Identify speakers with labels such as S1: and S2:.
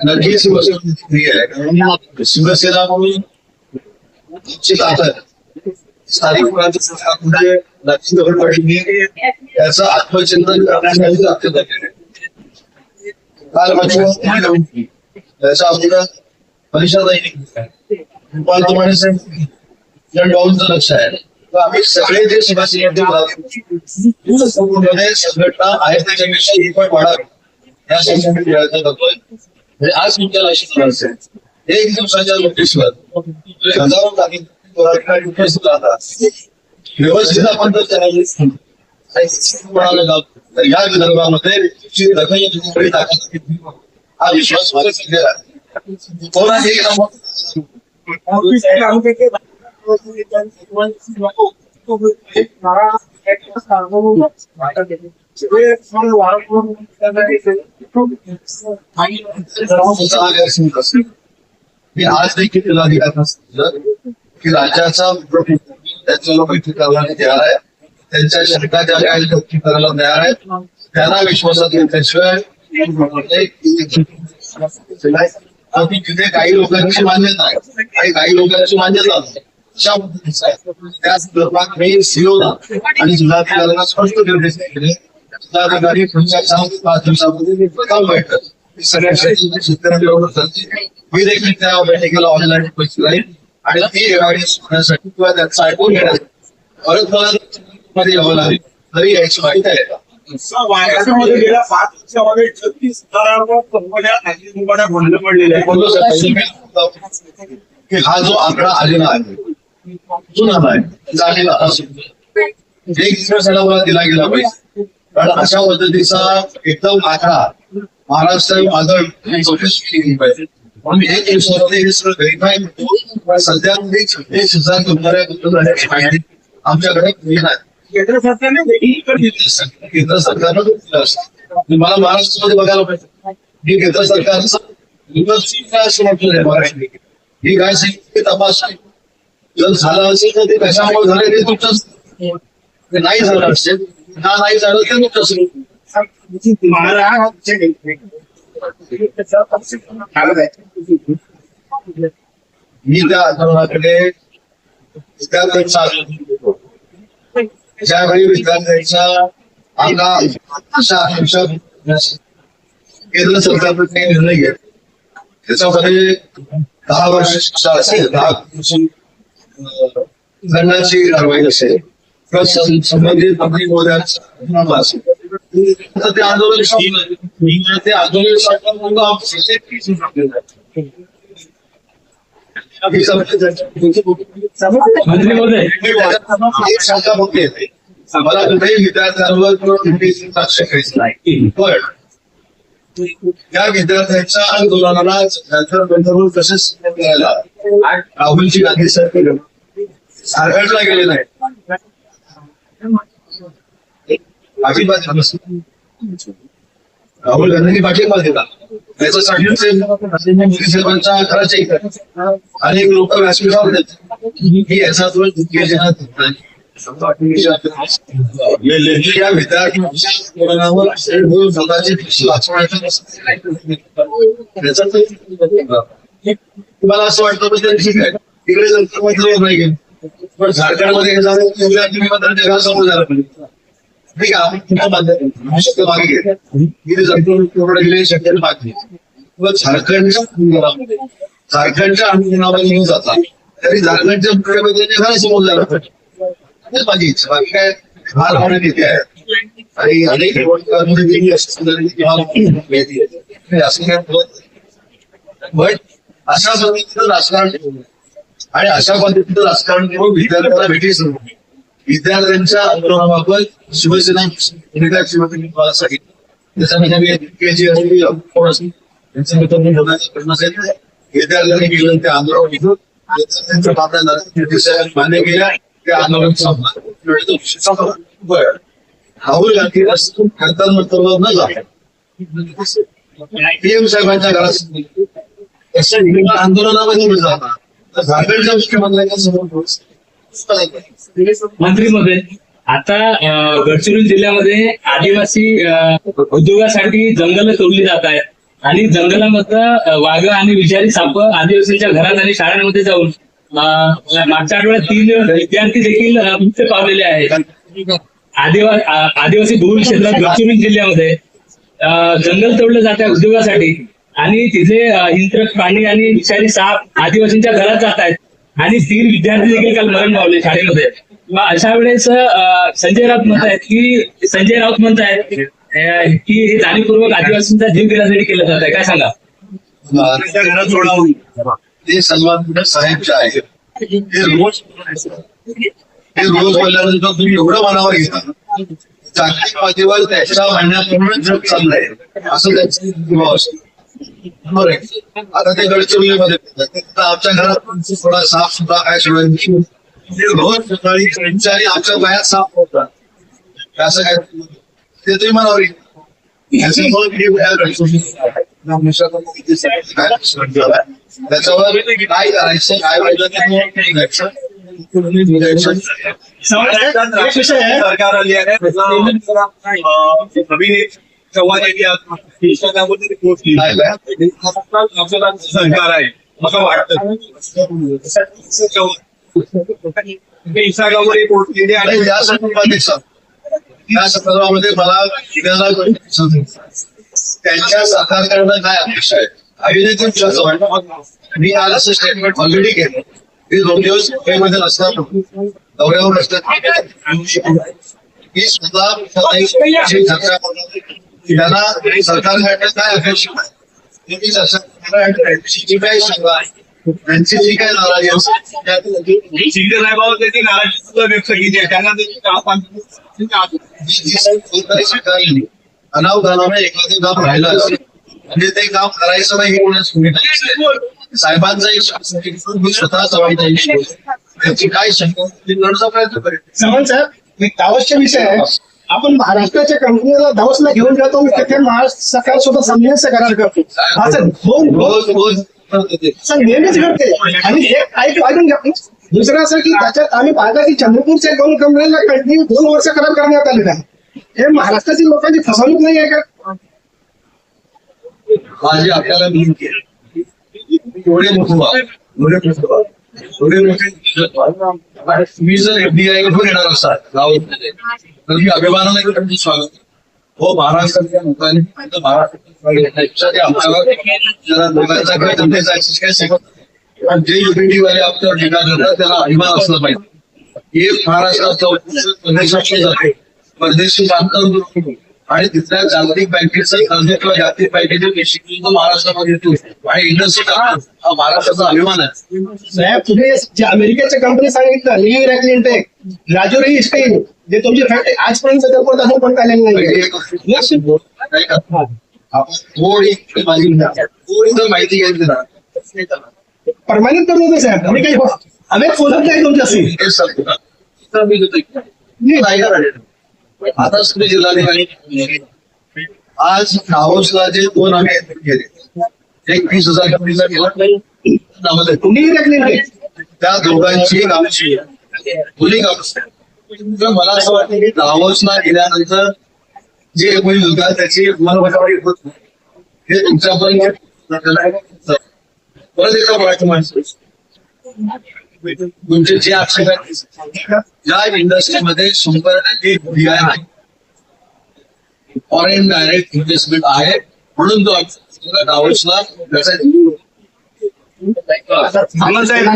S1: नक्कीच शिवसेना म्हणून स्थानिक मुलांच्या नक्की दगडपडीने त्याचं आत्मचिंतन करण्यासाठी काल माझी त्याचा आपल्याला परिषद डाऊनचं लक्ष आहे. तर आम्ही सगळे जे शिवसेना संघटना आहेत त्याच्यापेक्षा ही पण वाढावी यासाठी प्रयत्न करतोय. म्हणजे आज तुमच्या लक्षात असेल 1 दिवसाच्या नोटीसवर हजारो उपस्थित राहतात. व्यवस्थित आपण जर तर या विदर्भामध्ये हा विश्वास केला मी आज देखील तिला की राज्याचा त्याच्या बैठक करायला तयार आहे. त्यांच्या शंका ज्या काही गोष्टी करायला तयार आहेत त्यांना विश्वासात घेतल्याशिवाय तिथे काही लोकांची मान्यता आहे आणि काही लोकांची मान्यता नाही. अशा पद्धतीचा आहे. त्या संदर्भात मी सीओला आणि जिल्हाधिकाऱ्यांना स्पष्ट निर्देश दिले. जिल्हाधिकारी पुढच्या 4-5 दिवसामध्ये प्रथम बैठक सगळ्या शेतकऱ्यांबरोबर मी देखील त्या बैठकीला ऑनलाईन उपस्थित राहील आणि ती होण्यासाठी किंवा त्यांचं ऐकून घेण्यासाठी परत मला मध्ये यावं लागेल तरी याची माहिती आहे.
S2: गेल्या 5 वर्षामध्ये 36,000 कंपन्या बंद पडलेल्या
S1: आहेत. हा जो आकडा आलेला आहे जुना आहे झालेला असून 1 दिवसाला मला दिला गेला पाहिजे. कारण अशा पद्धतीचा एकदम आकडा महाराष्ट्र आदळ चौकशी केली पाहिजे. म्हणून 1 दिवसामध्ये हे सगळं व्हेरीफाय होतो. सध्या 36,000 कंपन्या माहिती आमच्याकडे नाही.
S2: केंद्र सरकारने
S1: केंद्र सरकारनं दिलं असतं. मला महाराष्ट्रामध्ये बघायला पाहिजे ही केंद्र सरकारचं असं म्हटलं महाराष्ट्र ही काय सांगितली तपास जर झालं असेल तर ते कशामुळे झालं ते तुमचं नाही झालं असेल का नाही झालं ते तुमचं मी त्या आंदोलनाकडे विद्यार्थ्यांचा ज्यावेळी विद्यार्थ्यांचा केंद्र सरकारने काही निर्णय घेत त्याच्यामध्ये 10 वर्ष शिक्षा असेल 10 दंडाची कारवाई असेल संबंधित महोदयांचा असेल तर ते आंदोलन ते आंदोलन शंका बघते येते मला कुठेही विद्यार्थ्यांवर लक्ष करायचं नाही. पण त्या विद्यार्थ्यांच्या आंदोलनाला तसेच करायला राहुलजी गांधी सरकार झारखंडला गेले नाही. राहुल गांधींनी पाठिंबा दिला त्याच्यासाठी साहेबांच्या घराच्या इकडे अनेक लोक व्यासपीठावर देतात की याचा या विद्यार्थ्यांवर तुम्हाला असं वाटतं म्हणजे ठीक आहे तिकडे जर नाही गेलं पण झारखंडमध्ये हे झालं समोर झालं पाहिजे. ठीक आहे आपण तुमच्या मागे गेले शक्यता मागणी झारखंडच्या आंदोलनामध्ये जातात तरी झारखंडच्या मुख्यमंत्र्यांच्या समोर झालं पाहिजे माझी इच्छा. बाकी काय हार होण्यात येते आहे आणि अनेक असं काय पण अशा पद्धतीचं राजकारण आणि अशा पद्धतीचं राजकारण करून विद्यार्थ्यांना भेटीस विद्यार्थ्यांच्या आंदोलनाबाबत शिवसेना विद्यार्थ्यांनी केलं ते आंदोलन मान्य केल्या त्या आंदोलन राहुल गांधी खडतर न झालं पीएम साहेबांच्या घरात आंदोलनामध्ये जाणार तर झारखंडच्या मुख्यमंत्र्यांच्या समोर
S3: मंत्री महोदय, आता गडचिरोली जिल्ह्यामध्ये आदिवासी उद्योगासाठी जंगल तोडली जात आहेत आणि जंगलामधलं वाघ आणि विषारी साप आदिवासींच्या घरात आणि शाळांमध्ये जाऊन मागच्या आठवड्यात 3 विद्यार्थी देखील मृत्यू पावलेले आहेत. आदिवासी बहुल क्षेत्रात गडचिरोली जिल्ह्यामध्ये जंगल तोडलं जात आहे उद्योगासाठी आणि तिथे हिंस्रक प्राणी आणि विषारी साप आदिवासींच्या घरात जात आहेत आणि 3 विद्यार्थी देखील काल मरण पावले शाळेमध्ये. मग अशा वेळेस संजय राऊत म्हणतायत की हे जाणीवपूर्वक आदिवासींचा जीव घेण्यासाठी केलं जात आहे. काय सांगा?
S2: त्यांच्या घरात सोडावं.
S1: ते सन्मान साहेब जे आहेत ते रोज बोलल्यानंतर तुम्ही एवढं मनावर घेता जागतिक पातळीवर त्याच्या म्हणण्याप्रमाणे जग चाललंय असं त्यांचं भाव असतो. बरोबर आहे. आता ते गडचिरोलीमध्ये आमच्या घरात थोडा साफ सुद्धा काय सोडायची रोज सकाळी त्यांच्या आणि आमच्या वयात साफ होतात असं काय ते तुम्ही मनावर घेता. त्याच्यावर काय करायचं काय
S2: सरकार आली आहे नवीन चव्हाण यांनी सरकार आहे असं वाटतं. इंस्टाग्रामवर एक पोस्ट केली आणि
S1: आणि या संदर्भामध्ये मला त्यांच्या साकार करणं काय अपेक्षा आहे अभिनेत्री मी आज असं स्टेटमेंट ऑलरेडी केलं मी 2 दिवस मुंबईमध्ये नसतात दौऱ्यावर असतात मी सुद्धा चर्चा त्यांना सरकारकडनं काय अपेक्षा आहे मी चर्चा काय सांगा त्यांची जी काय नाराजी असेल
S2: शिंदे साहेबांवर त्याची नाराजी सुद्धा व्यक्त केली आहे. त्यांना
S1: स्वीकारली अनावधानाने एखादं काम राहिलं असेल म्हणजे ते काम करायचं नाही हे कोणाच साहेबांचा एक स्वतः जबाबदारी त्याची काय शंका लढचा प्रयत्न करेल.
S4: सावंत साहेब एक दावसचा विषय आहे. आपण महाराष्ट्राच्या कंपनीला दावसला घेऊन जातो तिथे महाराष्ट्र सरकार सोबत समन्वय करार करतो असं
S1: रोज
S4: असं नेहमीच घडते. आणि एक ऐकून घ्या दुसरं असं की त्याच्यात आम्ही पाहता की चंद्रपूरच्या 2 कंपन्यांना कंटिन्यू 2 वर्ष करार करण्यात आलेला आहे. हे महाराष्ट्रातील लोकांची फसवणूक नाही आहे का?
S1: माझी आपल्याला एवढे मोठे मी जर एफडीआय कडून येणार असतात गावामध्ये तर मी अभिमानाने तुमचं स्वागत हो महाराष्ट्रातल्या लोकांनी महाराष्ट्रात आपल्याला जरा लोकांचा काय धंदे जायचे काय शिकत जे युनिटीवाले आपल्यावर टीका करतात त्याला अभिमान असला पाहिजे. हे महाराष्ट्रात परदेशातले जाते परदेशी बांधकाम आणि तिथल्या जागतिक बँकेचं कर्ज किंवा जागतिक बँकेचे बेसिकली महाराष्ट्रामध्ये येतो आणि इंडस्ट्री हा महाराष्ट्राचा अभिमान आहे.
S4: साहेब तुम्ही जे अमेरिकेच्या कंपनी सांगितलं ली रॅकलिंटेक राजोरी इस्टेन जे तुमची फॅक्टरी आजपर्यंत त्यावर अजून पण आलेली नाही.
S1: आपण थोडी तर माहिती घ्यायची ना
S4: परमानंट करून होते साहेब आम्ही काही आम्ही बोलत नाही तुमच्याशी.
S1: हे सांगतो तर मी नाही का आता तुम्ही जिल्हाधिकारी आज दावोसला जे 2 आम्ही केले एक 20,000 कंपनीचा केला
S4: तुम्ही रॅकलिंटेक
S1: त्या दोघांची गावची दोन्ही गाव मला असं वाटतं की दावोसला गेल्यानंतर जे कोणी मुलगा त्याची मनोभावाडी होत नाही हे तुमच्यापर्यंत परत एकदा मराठी माणसं तुमचे जे आक्षेप आहेत ज्या इंडस्ट्रीमध्ये 100% आहे फॉरेन डायरेक्ट इन्व्हेस्टमेंट आहे म्हणून तो दावोसला
S2: सावंत साहेब